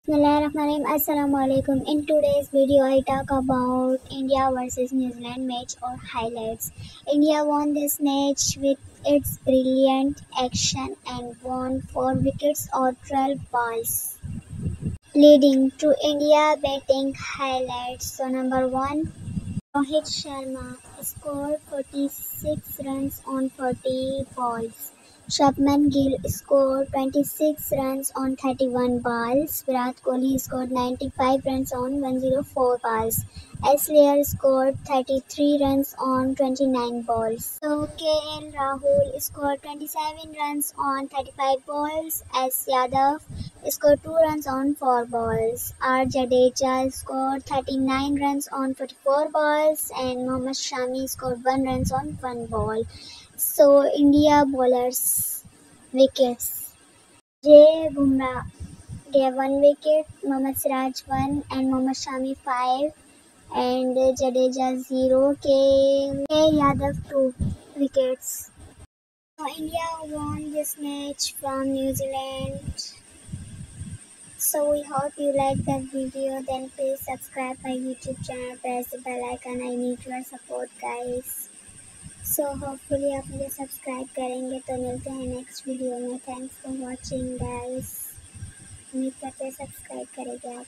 Bismillahirrahmanirrahim. Assalamualaikum. In today's video, I talk about India versus New Zealand match or highlights. India won this match with its brilliant action and won 4 wickets or 12 balls, leading to India batting highlights. So number 1, Rohit Sharma scored 46 runs on 40 balls. Shubman Gill scored 26 runs on 31 balls. Virat Kohli scored 95 runs on 104 balls. Aslier scored 33 runs on 29 balls. So KL Rahul scored 27 runs on 35 balls. S Yadav scored 2 runs on 4 balls. R Jadeja scored 39 runs on 44 balls and Mohammad Shami scored 1 runs on 1 ball. So India bowlers wickets. J Bumrah gave 1 wicket, Mohammad Siraj 1 and Mohammad Shami 5 and Jadeja 0, K Yadav 2 wickets. So India won this match from New Zealand. So we hope you like the video. Then please subscribe my YouTube channel, press the bell icon. I need your support guys. So hopefully आप मुझे subscribe करेंगे तो मिलते हैं next video में. Thanks for watching guys. उम्मीद करते हैं सब्सक्राइब करेंगे आप.